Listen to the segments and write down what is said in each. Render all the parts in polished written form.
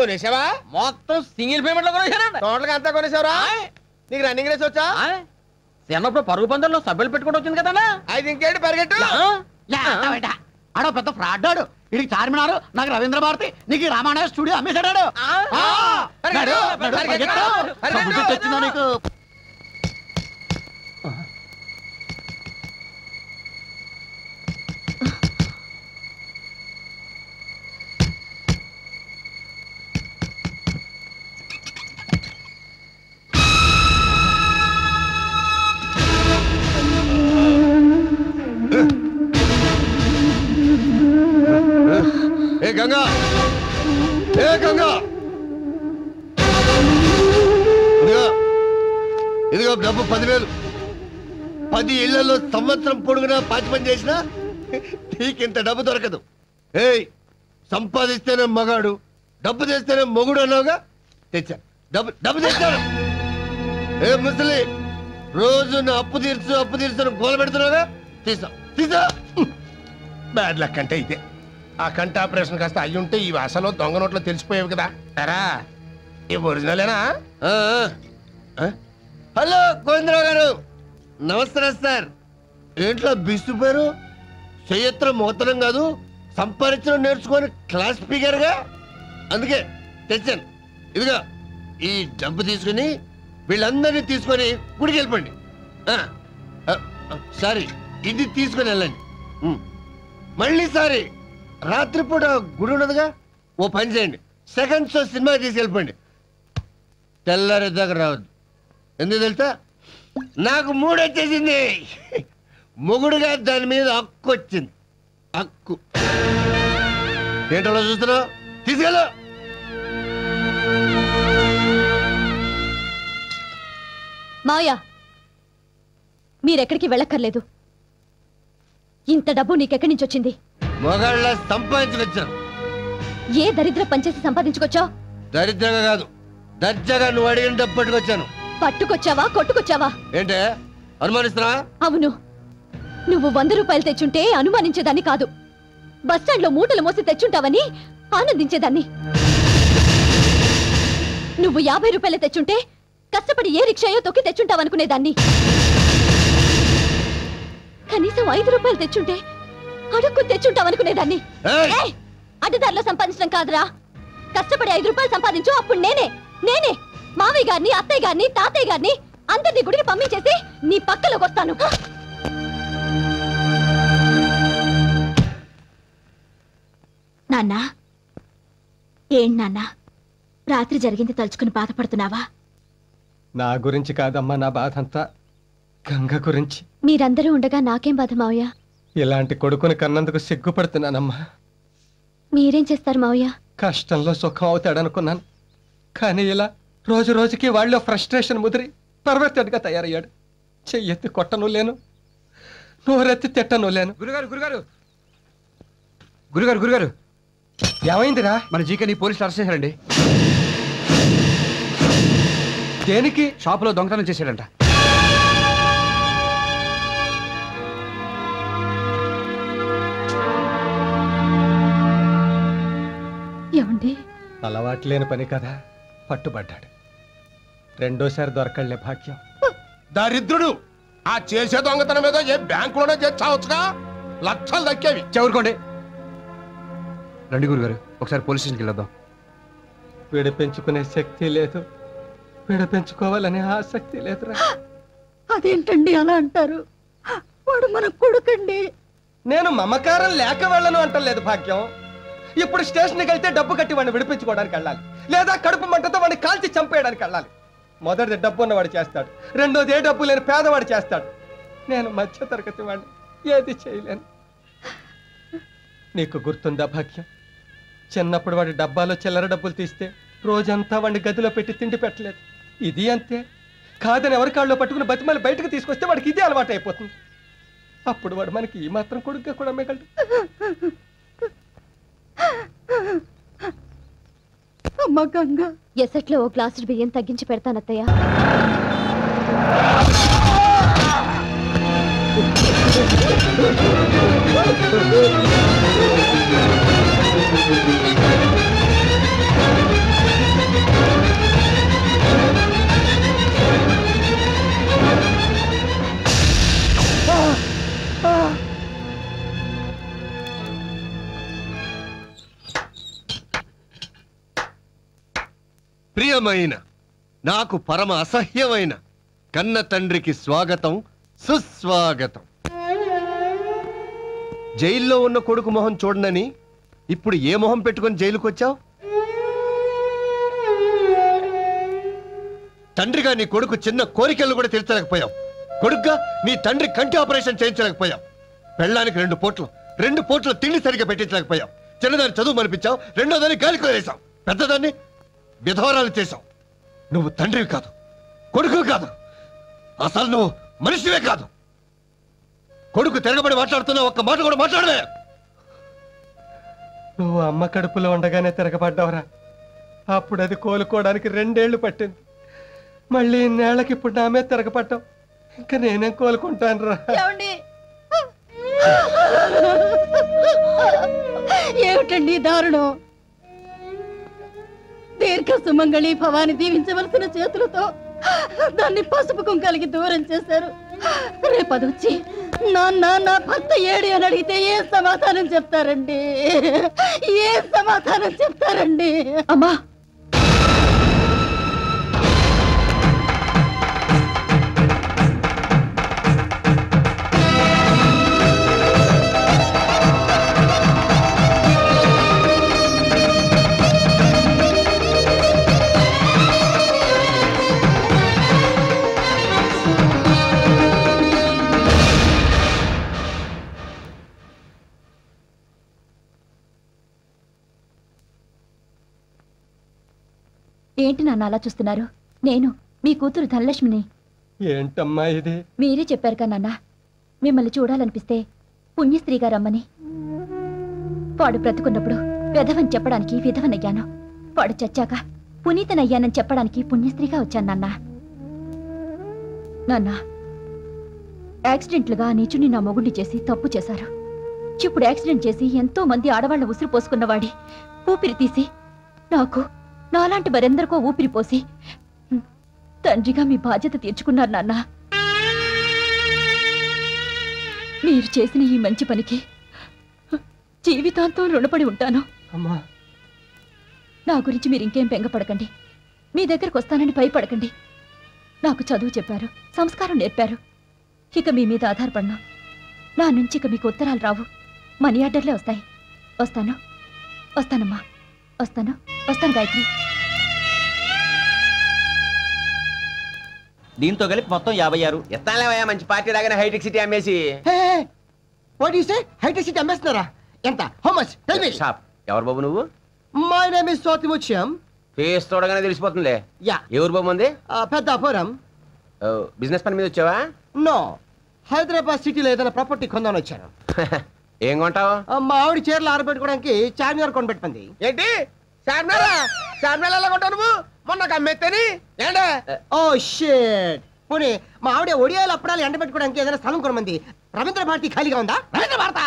కొనేసావా? మొత్తం single payment లో కొనేసానండి. టోటల్గా అంతా కొనేసావరా? నీకు రన్నింగ్ రేస్ వచ్చా? చిన్నప్పుడు పరుగు పందెంలో సభ్యులు పెట్టుకుంటూ వచ్చింది కదా. అయితే ఇంకేంటి పరిగెట్టు. ఆడో పెద్ద ఫ్రాడ్ ఆడు. ఇది చార్మినారు, నాకు రవీంద్ర భారతి, నీకు రామాయణ స్టూడియో అమ్మేశాడు. వచ్చిందా నీకు? ఏ గంగా, ఏ గంగా, ఇదిగో డబ్బు 10,000. 10 ఇళ్లలో సంవత్సరం పొడుగునా పాచి పని చేసినా నీకింత డబ్బు దొరకదు. ఏయ్, సంపాదిస్తేనే మగాడు, డబ్బు తెస్తేనే మొగుడు అన్నావుగా. తెచ్చా, డబ్బు తెచ్చాను. ఏ ముసలి, రోజు నా అప్పు తీర్చు గోల పెడుతున్నావుగా. తీసా. బ్యాడ్ లక్ అంటే ఇదే. ఆ కంటి ఆపరేషన్ కాస్త అయ్యుంటే ఈ వాసలో దొంగ నోట్లో తెలిసిపోయావు కదా. ఎరా, ఈ ఒరిజినలేనా? హలో గోవిందరావు గారు, నమస్కారం సార్. ఏంట్లో బిస్తుపోయారు? చెయ్యత్రం మోతనం కాదు, సంపాదించడం నేర్చుకొని క్లాస్ స్పీకర్గా. అందుకే తెచ్చాను. ఇదిగా ఈ డబ్బు తీసుకుని వీళ్ళందరినీ తీసుకొని గుడికి వెళ్ళిపోండి. సారీ, ఇది తీసుకొని వెళ్ళండి. మళ్ళీ సారీ, రాత్రిపూట గుడి ఉన్నదిగా, ఓ పని చేయండి, సెకండ్ షో సినిమా తీసుకెళ్ళిపోండి. తెల్లారి దగ్గర రావద్దు. ఎందుకు తెలుసా? నాకు మూడు వచ్చేసింది. మొగుడుగా దాని మీద హక్కు వచ్చింది. హక్కు ఏంటో చూస్తున్నావు? తీసుకెళ్ళు. మాయా, మీరెక్కడికి వెళ్ళక్కర్లేదు. ఇంత డబ్బు నీకెక్కడి నుంచి వచ్చింది? మొగాళ్ళ సంపాదించుకొచ్చాను. ఏ దరిద్ర పనిచేసి సంపాదించుకొచ్చావు? దరిద్రంగా కాదు, దర్జాగా నువ్వు అడిగిన డబ్బు పట్టుకొచ్చాను. పట్టుకొచ్చావా కొట్టుకొచ్చావా? ఏంటే అనుమానిస్తున్నా? అవును, నువ్వు 100 రూపాయలు తెచ్చుంటే అనుమానించేదాన్ని కాదు. బస్టాండ్ లో మూటలు మోసి తెచ్చుంటావని ఆనందించేదాన్ని. నువ్వు 50 రూపాయలు తెచ్చుంటే కష్టపడి ఏ రిక్షాయో తొక్కి తెచ్చుంటావనుకునేదాన్ని. కనీసం 5 రూపాయలు తెచ్చుంటే అడుక్కు తెచ్చుంటావనుకునేదాన్ని. అడ్డదారిలో సంపాదించడం కాదురా, కష్టపడి 5 రూపాయలు సంపాదించు. అప్పుడు నేనే మావయ్య గారిని, అత్తయ్య గారిని, తాతయ్య గారిని అందరినీ గుడికి పంపించేసి నీ పక్కలోకి వస్తాను. నాన్నా, ఏంటి నాన్నా, రాత్రి జరిగింది తలుచుకుని బాధపడుతున్నావా? నా గురించి కాదమ్మా, నా బాధ అంతా గంగ గురించి. మీరందరూ ఉండగా నాకేం బాధ మావయ్య? ఇలాంటి కొడుకుని కన్నందుకు సిగ్గుపడుతున్నానమ్మా. మీరేం చేస్తారు మావయ్య? కష్టంలో సుఖం అవుతాడనుకున్నాను, కానీ ఇలా రోజు రోజుకి వాళ్ళలో ఫ్రస్ట్రేషన్ ముదిరి పర్వర్తెడ్గా తయారయ్యాడు. చెయ్యెత్తి కొట్టను లేను, నోరెత్తి తిట్టను లేను. గురుగారు ఏమైందిరా? మన జీకేని పోలీసులు అరెస్ట్ చేశారండి. దేనికి? షాపులో దొంగతనం చేశాడంట. ఏమండి? అలవాట్లేని పని కదా, పట్టుబడ్డాడు. రెండోసారి దొరకళ్లే భాగ్యం. దరిద్రుడు, ఆ చేసే దొంగతనం మీద ఏ బ్యాంకులోనే చేర్చావచ్చుగా, లక్షలు దక్కేవి. చదువుకోండి. రండి గురుగారు, ఒకసారి పోలీస్ స్టేషన్కి వెళ్ళొద్దాం. విడిపించుకునే శక్తి లేదు, విడిపించుకోవాలనే ఆసక్తి లేదురా. అదేంటండి అలా అంటారు? వాడు మన కొడుకండి. నేను మమకారం లేక వెళ్ళను అంటలేదు భాగ్యం. ఇప్పుడు స్టేషన్కి వెళ్తే డబ్బు కట్టి వాడిని విడిపించుకోవడానికి వెళ్ళాలి, లేదా కడుపు మంటతో వాడిని కాల్చి చంపేయడానికి వెళ్ళాలి. మొదటిది డబ్బు ఉన్నవాడు చేస్తాడు, రెండోది ఏ డబ్బు లేని పేదవాడు చేస్తాడు. నేను మధ్య తరగతి వాడిని, ఏది చేయలేను. నీకు గుర్తుందా భాగ్యం, చిన్నప్పుడు వాడి డబ్బాలో చిల్లర డబ్బులు తీస్తే రోజంతా వాడిని గదిలో పెట్టి తిండి పెట్టలేదు. ఇది అంతే, కాదని ఎవరి కాళ్ళలో పట్టుకుని బతిమాలి బయటకు తీసుకొస్తే వాడికి ఇదే అలవాటు అయిపోతుంది. అప్పుడు వాడు మనకి ఈ మాత్రం కొడుకుగా కూడా మిగలడు. అమ్మ గంగ, ఎసట్లో ఓ గ్లాసు బియ్యం తగ్గించి పెడతానత్తయ్య. ప్రియమైన నాకు పరమ అసహ్యమైన కన్న తండ్రికి స్వాగతం సుస్వాగతం. జైల్లో ఉన్న కొడుకు మొహం చూడనని ఇప్పుడు ఏ మొహం పెట్టుకొని జైలుకు వచ్చావు? తండ్రిగా నీ కొడుకు చిన్న కోరికలను కూడా తీర్చలేకపోయావు. కొడుకుగా నీ తండ్రి కంటి ఆపరేషన్ చేయించలేకపోయావు. పెళ్ళానికి 2 పూట్ల తిండి సరిగ్గా పెట్టించలేకపోయావు. చిన్నదాన్ని చదువు మనిపించావు, రెండోదాన్ని గాలికి వదిలేసావు, పెద్దదాన్ని విధవరాలు చేశావు. నువ్వు తండ్రివి కాదు, కొడుకు కాదు, అసలు నువ్వు మనిషివే కాదు. కొడుకు తిరగబడి మాట్లాడుతున్నా ఒక్క మాట కూడా మాట్లాడలే. నువ్వు అమ్మ కడుపులో ఉండగానే తిరగబడ్డావురా. అప్పుడు అది కోలుకోవడానికి 2 ఏళ్లు పట్టింది. మళ్ళీ ఇన్నేళ్లకి ఇప్పుడు నామే తిరగబడ్డావు. ఇంకా నేనేం కోలుకుంటాను రా. ఏమిటండి దారుణం? దీర్ఘ సుమంగళి భవాని దీవించవలసిన చేతులతో దాన్ని పసుపు కుంకాలకి దూరం చేశారు. రేపదొచ్చి నాన్న నా భర్త ఏడి అని అడిగితే ఏ సమాధానం చెప్తారండి? ఏ సమాధానం చెప్తారండి? అమ్మా, ఏంటి నాన్న అలా చూస్తున్నారు? నేను మీ కూతురు ధనలక్ష్మిని. ఏంటమ్మా ఇది? మీరే చెప్పారు కదా నాన్న, మిమ్మల్ని చూడాలనిపిస్తే పుణ్యస్త్రీగా రమ్మని. వాడు బ్రతుకున్నప్పుడు వెధవని చెప్పడానికి విధవనయ్యాను. వాడు చచ్చాక పునీతనయ్యానని చెప్పడానికి పుణ్యస్త్రీగా వచ్చాను నాన్న. నాన్న, యాక్సిడెంట్లుగా నీచుని నా మొగుడిని చేసి తప్పు చేశారు. ఇప్పుడు యాక్సిడెంట్ చేసి ఎంతో మంది ఆడవాళ్ల ఉసురు పోసుకున్నవాడి ఊపిరి తీసి నాకు నాలాంటి మరెందరికో ఊపిరి పోసి తండ్రిగా మీ బాధ్యత తీర్చుకున్నారు నాన్న. మీరు చేసిన ఈ మంచి పనికి జీవితాంతం రుణపడి ఉంటాను. అమ్మా, నా గురించి మీరు ఇంకేం బెంగపడకండి. మీ దగ్గరకు వస్తానని భయపడకండి. నాకు చదువు చెప్పారు, సంస్కారం నేర్పారు. ఇక మీ మీద ఆధారపడను. నా నుంచి ఇక మీకు ఉత్తరాలు రావు, మనీ ఆర్డర్లే వస్తాయి. వస్తానమ్మా, వస్తాను గాయత్రి. దీంతో కలిపి మొత్తం 56. ఎత్తాలేవయ్యా, మంచి పార్టీ లాగానే హైటెక్ సిటీ అమ్మేసి. What you say? హైటెక్ సిటీ అమ్మేస్తున్నారా? ఎంత? How much? Tell me. Shop. ఎవరు బాబు నువ్వు? మై నేమ్ ఇస్ సోతిముత్యం. ఫేస్ చూడగానే తెలిసిపోతుందిలే. యా. ఎవరు బాబు ఉంది? పెద్దాపురం. బిజినెస్ పని మీద వచ్చావా? నో, హైదరాబాద్ సిటీలో ఏదైనా ప్రాపర్టీ కొందామని వచ్చాను. ఏం కొంటావు? మా ఆవిడ చీరలు ఆరబెట్టుకోవడానికి చార్మినార్ కొనిపెట్టుకుంది. ఏంటి చార్మినార్ ఎలా కొంటావు నువ్వు? మొన్న అమ్మేత్తని ఏంటే? Oh shit. పోనీ మా ఆవిడ ఒడియాలు అప్పడాలు ఎండ పెట్టుకోవడానికి ఏదైనా స్థలం కొనమంది. రవీంద్ర భారతి ఖాళీగా ఉందా? రవీంద్ర భారత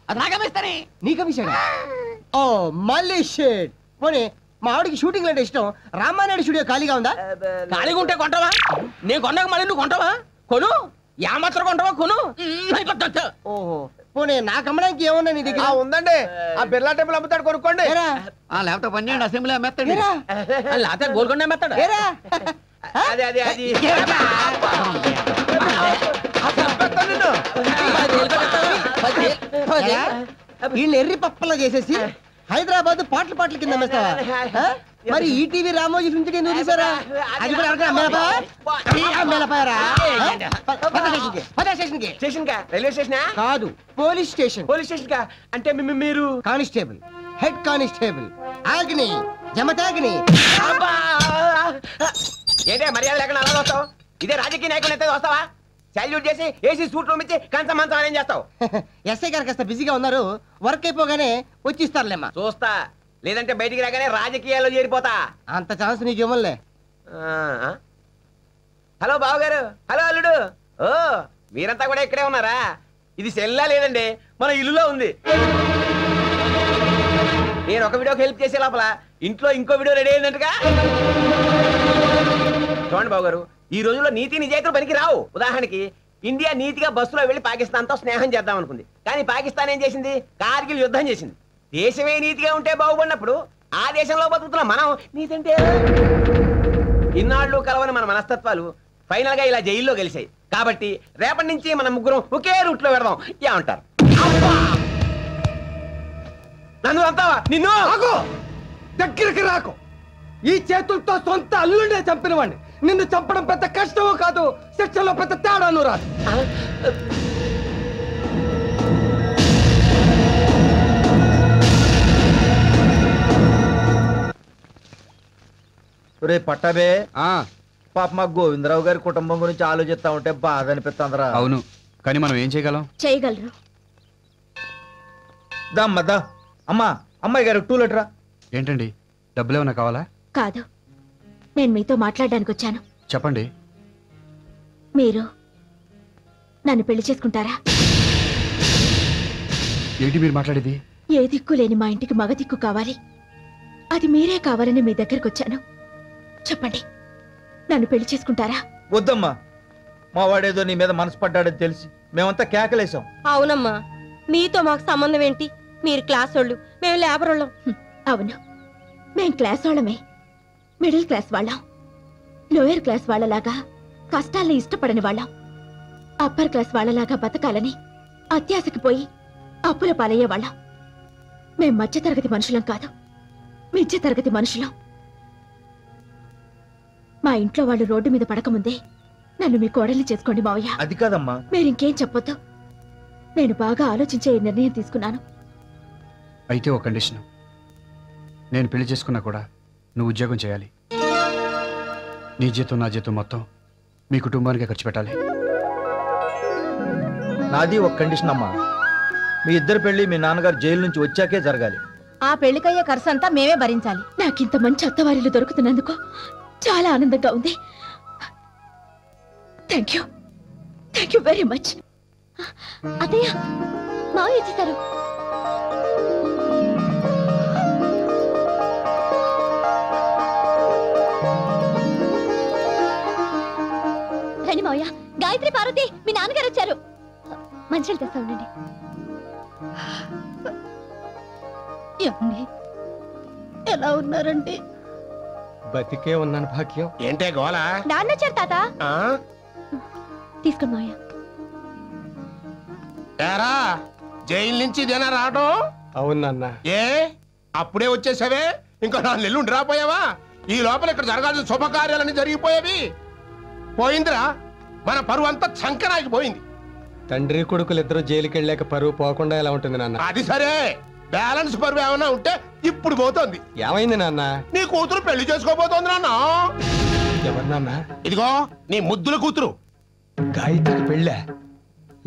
అది నాగమిస్తానే. నీకమిస్తాడా? ఓ మళ్ళీ షిట్. పోనీ మా ఆవిడకి షూటింగ్ అంటే ఇష్టం. రామానాయుడు స్టూడియో ఖాళీగా ఉందా? ఖాళీగా ఉంటే కొంటావా? నేను కొన్నాక మళ్ళీ నువ్వు కొంటావా? కొను. మాత్రం కొంటావా? కొను. ఓహో, పోనీ నాకు అమ్మడానికి ఏమన్నా నీ దగ్గర? ఉందండి, ఆ బిర్లా టెంపుల్ అమ్ముతాడు, కొనుక్కోండి. లేకపోతే 12 అసెంబ్లీ అమ్మేస్తాడు. లేకపోతే గోల్కొండ అమ్మేస్తాడు. అది వీళ్ళు ఎర్రి పప్పలా చేసేసి హైదరాబాద్ పాటల కింద అమ్మేస్తావా? మరి ఈటీవీ రామోజీ నుంచి ఎందుకు తీసారా? అది కూడా స్టేషన్ కా? రైల్వే స్టేషన్ కాదు, పోలీస్ స్టేషన్. పోలీస్ స్టేషన్ కా? అంటే మీరు కానిస్టేబుల్, హెడ్ కానిస్టేబుల్ ఆగ్ని జమతాగ్ని. ఏంటే మర్యాద లేకుండా అలా వస్తావు? ఇదే రాజకీయ నాయకులు అయితే వస్తావా? సాల్యూట్ చేసి ఏసీ సూట్ రూమ్ ఇచ్చి కంచం మంచం అరేంజ్ చేస్తావు. ఎస్ఐ గారు కాస్త బిజీగా ఉన్నారు, వర్క్ అయిపోగానే వచ్చి ఇస్తారులేమ్మా. చూస్తా, లేదంటే బయటికి రాగానే రాజకీయాల్లో చేరిపోతా. అంత ఛాన్స్ నీకు ఇవ్వలే. హలో బావగారు, హలో అల్లుడు. ఓ మీరంతా కూడా ఇక్కడే ఉన్నారా? ఇది సెల్లా లేదండి, మన ఇల్లులో ఉంది. నేను ఒక వీడియోకి హెల్ప్ చేసే లోపల ఇంట్లో ఇంకో వీడియో రెడీ అయిందంటగా. చూడండి బావగారు, ఈ రోజుల్లో నీతి నిజాయితీలు పనికి రావు. ఉదాహరణకి ఇండియా నీతిగా బస్సులో వెళ్లి పాకిస్తాన్ తో స్నేహం చేద్దాం అనుకుంది, కానీ పాకిస్తాన్ ఏం చేసింది? కార్గిల్ యుద్ధం చేసింది. దేశమే నీతిగా ఉంటే బాగుపడినప్పుడు ఆ దేశంలో బతుకుతున్నా మనం నీతంటే ఇన్నాళ్ళు కలవని మన మనస్తత్వాలు ఫైనల్ గా ఇలా జైల్లో గెలిచాయి. కాబట్టి రేపటి నుంచి మన ముగ్గురం ఒకే రూట్ లో పెడదాం. ఏమంటారు? నన్ను అంతావా? నిన్ను దగ్గరికి రాకు. ఈ చేతులతో సొంత అల్లుండే చంపిన వాడిని నిన్ను చంపడం పెద్ద కష్టమో కాదు, శిక్షలో పెద్ద తేడాను రాదు. రే పట్టాబే, పాప మా గోవిందరావు గారి కుటుంబం గురించి ఆలోచిస్తా ఉంటే బాధ అనిపిస్తుందిరా. అవును, కానీ మనం ఏం చేయగలం? చేయగలరు. దమ్మద్దా అమ్మా, అమ్మాయి గారు 2 లీటరా. ఏంటండి, డబ్బులు ఏమైనా కావాలా? కాదు, నేను మీతో మాట్లాడడానికి వచ్చాను. చెప్పండి. మీరు నన్ను పెళ్లి చేసుకుంటారా? ఏంటి మీరు మాట్లాడేది? ఏ దిక్కు లేని మా ఇంటికి మగ దిక్కు కావాలి. అది మీరే కావాలని మీ దగ్గరకు వచ్చాను. చెప్పండి, నన్ను పెళ్లి చేసుకుంటారా? వద్దమ్మా, మా వాడేదో నీ మీద మనసు పడ్డాడని తెలిసి మేమంతా కేకలేసాం. అవునమ్మా, మీతో మాకు సంబంధం ఏంటి? మీరు క్లాస్ వాళ్ళు, మేము లేబర్ వాళ్ళం. అవును, మేం క్లాస్ వాళ్ళమే. మిడిల్ క్లాస్ వాళ్ళం. లోయర్ క్లాస్ వాళ్ళలాగా కష్టాల్ని ఇష్టపడని వాళ్ళం. అప్పర్ క్లాస్ వాళ్ళలాగా బతకాలని అత్యాశకి పోయి అప్పుల పాలయ్యే వాళ్ళం. మేం మధ్యతరగతి మనుషులం కాదు, మిధ్య తరగతి మనుషులం. మా ఇంట్లో వాళ్ళు రోడ్డు మీద పడకముందే నన్ను మీ కోడల్ని చేసుకోండి మావయ్య. అది కాదమ్మా. మీరింకేం చెప్పొద్దు. నేను బాగా ఆలోచించే ఈ నిర్ణయం తీసుకున్నాను. అయితే ఒక కండిషన్, నేను పెళ్లి చేసుకున్నా కూడా నువ్వు ఉద్యోగం చేయాలి. నీ జీతం నా జీతం మొత్తం మీ కుటుంబానికి ఖర్చు పెట్టాలి. నాది ఒక కండిషన్ అమ్మా, మీ ఇద్దరు పెళ్లి మీ నాన్నగారు జైలు నుంచి వచ్చాకే జరగాలి. ఆ పెళ్లికయ్యే ఖర్చు అంతా మేమే భరించాలి. నాకింత మంచి అత్తవారిలు దొరుకుతున్నందుకు చాలా ఆనందంగా ఉంది. Thank you very much. అత్తయ్య, మావయ్య వచ్చేసారు. రండి మావయ్య. గాయత్రి, పార్వతి, మీ నాన్నగారు వచ్చారు. మంచిగా తెస్తా ఉండండి. ఎలా ఉన్నారండి? బతికే ఉన్నాను భాగ్యం. ఏంటే గోళ? నాన్న వచ్చారు తాత. తీసుకోండి మావయ్య. ఏరా, జైలు నుంచి ఇదేనా రావడం? అవునన్నా. ఏ అప్పుడే వచ్చేసావే? ఇంకా 4 నెలలు ఉండి రాపోయావా? ఈ లోపల ఇక్కడ జరగాల్సిన శుభకార్యాలన్నీ జరిగిపోయేవి. పోయిందిరా, మన పరువు అంతా చంకనాకి పోయింది. తండ్రి కొడుకులు ఇద్దరు జైలుకి వెళ్ళాక పరువు పోకుండా ఎలా ఉంటుంది నాన్న? అది సరే, బ్యాలెన్స్ పరువు ఏమైనా ఉంటే ఇప్పుడు పోతోంది. ఏమైంది నాన్న? నీ కూతురు పెళ్లి చేసుకోబోతోంది నాన్న. ఎవరు నాన్న? ఇదిగో నీ ముద్దుల కూతురు. గాయత్రికి పెళ్ళా?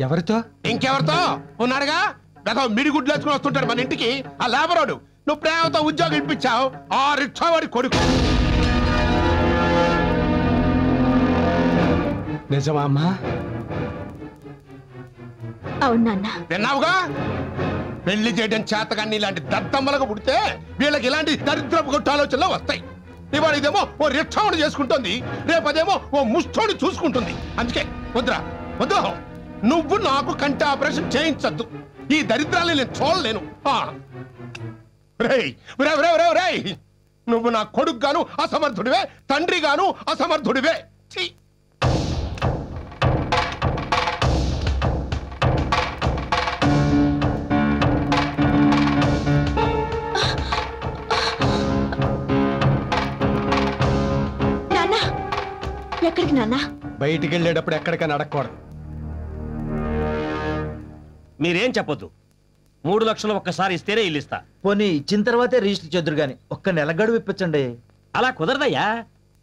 ఎవరితో? ఇంకెవరితో ఉన్నాడుగా, గత మిడిగుడ్లు వేసుకుని వస్తుంటాడు మన ఇంటికి ఆ లేబరోడు. నువ్వు ప్రేమతో ఉద్యోగం ఇప్పించావు, ఆ రిక్షావాడి కొడుకు. నిజమా అమ్మా? అవును నాన్న. విన్నావుగా, పెళ్లి చేయడం చేతగాన్ని ఇలాంటి దద్దమ్మలకు పుడితే వీళ్ళకి ఇలాంటి దరిద్రపు కొట్టు ఆలోచనలు వస్తాయి. ఇవాళ ఇదేమో ఓ రిక్షావుని చేసుకుంటుంది, రేపదేమో ఓ ముష్టోని చూసుకుంటుంది. అందుకే వద్దురా, వద్దు. నువ్వు నాకు కంటి ఆపరేషన్ చేయించద్దు. ఈ దరిద్రాన్ని నేను చూడలేను. నువ్వు నా కొడుకు గాను అసమర్థుడివే, తండ్రి గాను అసమర్థుడివే. ఎక్కడికి నాన్న? బయటికి వెళ్ళేటప్పుడు ఎక్కడికైనా అడగకూడదు. మీరేం చెప్పొద్దు. 3 లక్షలు ఒక్కసారి ఇస్తేనే ఇల్లు ఇస్తా. పోనీ ఇచ్చిన తర్వాతే రిజిస్టర్ చేద్దరు గాని ఒక్క నెల గడువు ఇప్పించండి. అలా కుదరదయ్యా.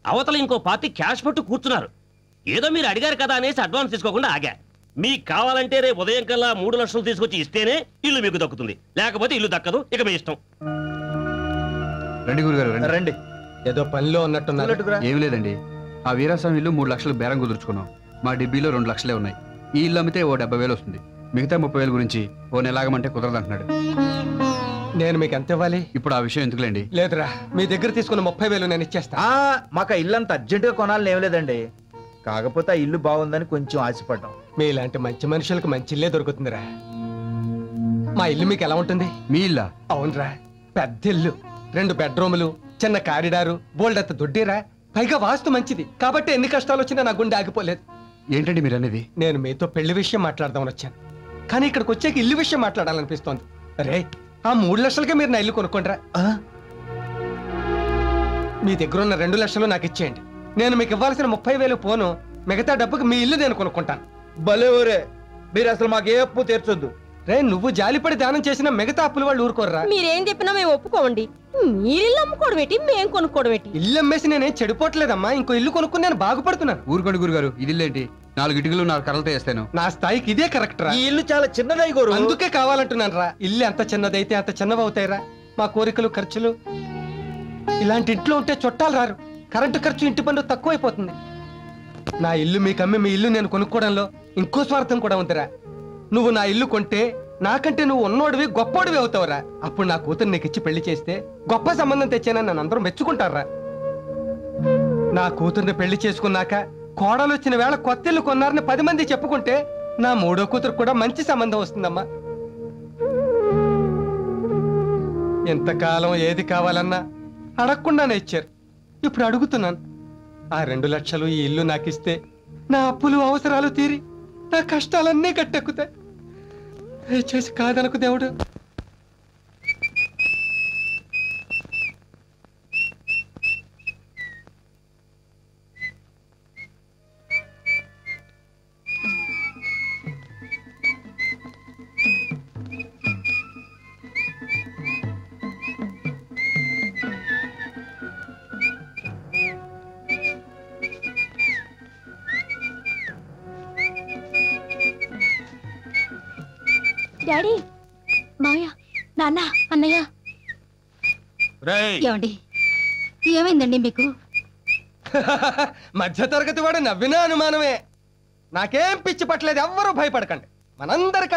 అవతల ఇంకో పార్టీ క్యాష్ పట్టు కూర్చున్నారు. ఏదో మీరు అడిగారు కదా అనేసి అడ్వాన్స్ తీసుకోకుండా ఆగా. మీకు కావాలంటే రేపు ఉదయం కల్లా 3 లక్షలు తీసుకొచ్చి ఇస్తేనే ఇల్లు మీకు దక్కుతుంది, లేకపోతే ఇల్లు దక్కదు. ఇక మీ ఇష్టం. రండి గురుగారు రండి. ఏదో పనిలో ఉన్నట్టున్నారు. ఏమి లేదండి, ఆ వీరాస్వామి ఇల్లు 3 లక్షలు బేరం కుదుర్చుకున్నాం. మా డిబ్బీలో 2 లక్షలే ఉన్నాయి. ఈ ఇల్లు అమ్మితే ఓ 70,000 వస్తుంది. మిగతా 30,000 గురించి ఓ నెలాగమంటే కుదరదంటున్నాడు. నేను మీకు ఎంత ఇవ్వాలి? ఇప్పుడు ఆ విషయం ఎందుకులేండి. లేదురా, మీ దగ్గర తీసుకున్న 30,000 నేను ఇచ్చేస్తా. మాకు ఆ ఇల్లు అంత అర్జెంట్ గా కొనాలని ఏం లేదండి. కాకపోతే ఆ ఇల్లు బాగుందని కొంచెం ఆశపడ్డాం. మీలాంటి మంచి మనుషులకు మంచి ఇల్లే దొరుకుతుందిరా. మా ఇల్లు మీకు ఎలా ఉంటుంది? మీ ఇల్లా? అవునరా, పెద్ద ఇల్లు, 2 బెడ్రూములు, చిన్న కారిడారు, బోల్డంత దొడ్డిరా. పైగా వాస్తు మంచిది కాబట్టి ఎన్ని కష్టాలు వచ్చినా నా గుండె ఆగిపోలేదు. ఏంటండి మీరు అనేది? నేను మీతో పెళ్లి విషయం మాట్లాడదామని వచ్చాను, కానీ ఇక్కడికి వచ్చాక ఇల్లు విషయం మాట్లాడాలనిపిస్తోంది. అరే ఆ 3 లక్షలకే మీరు నా ఇల్లు కొనుక్కోండిరా. మీ దగ్గర ఉన్న 2 లక్షలు నాకు ఇచ్చేయండి. నేను మీకు ఇవ్వాల్సిన 30,000 పోను, మిగతా డబ్బుకి మీ ఇల్లు నేను కొనుక్కుంటాను. భలే ఊరే, మీరు అసలు మాకు ఏ అప్పు తీర్చొద్దు. రే నువ్వు జాలిపడి దానం చేసిన మిగతా అప్పులు వాళ్ళు ఊరుకోర్రా. మీరేం చెప్పినా మేము ఒప్పుకోండి. మీరిల్లు అమ్ముకోవడం ఏంటి, మేము కొనుక్కోవడం ఏంటి? ఇల్లు అమ్మేసి నేనేం చెడిపోవట్లేదమ్మా, ఇంకో ఇల్లు కొనుక్కుని నేను బాగుపడుతున్నాను. ఊరుకోండి గురుగారు, ఇదిల్లేంటి 4 ఇటుకలు 4 కర్రలతో వేస్తాను. నా స్థాయికి ఇదే కరెక్ట్ రా. ఈ ఇల్లు చాలా చిన్నదై గురు. అందుకే కావాలంటున్నాను రా. ఇల్లు ఎంత చిన్నదైతే అంత చిన్నవవుతాయిరా. మా కోరికలు ఖర్చులు ఇలాంటి ఇంట్లో ఉంటే చుట్టాలు రారు, కరెంటు ఖర్చు ఇంటి పన్ను తక్కువైపోతుంది. నా ఇల్లు మీకు అమ్మి మీ ఇల్లు నేను కొనుక్కోవడంలో ఇంకో స్వార్థం కూడా ఉందిరా. నువ్వు నా ఇల్లు కొంటే నాకంటే నువ్వు ఉన్నోడివి గొప్పోడివి అవుతావురా. అప్పుడు నా కూతురు నీకు ఇచ్చి పెళ్లి చేస్తే గొప్ప సంబంధం తెచ్చానని నన్ను అందరూ మెచ్చుకుంటారా. నా కూతుర్ని పెళ్లి చేసుకున్నాక కోడలు వచ్చిన వేళ కొత్త ఇల్లు కొన్నారని 10 మంది చెప్పుకుంటే నా 3వ కూతురు కూడా మంచి సంబంధం వస్తుందమ్మా. ఎంతకాలం ఏది కావాలన్నా అడగకుండానే ఇచ్చారు, ఇప్పుడు అడుగుతున్నాను. ఆ 2 లక్షలు ఈ ఇల్లు నాకిస్తే నా అప్పులు అవసరాలు తీరి నా కష్టాలన్నీ గట్టెక్కుతాయి. దయచేసి కాదనకు దేవుడు. డాడీ, మావయ్య, నాన్న, అన్నయ్య. ఏమండి ఏమైందండి మీకు? మధ్య తరగతి వాడు నవ్వినా అనుమానమే. నాకేం పిచ్చి పట్టలేదు, ఎవ్వరూ భయపడకండి. మనందరి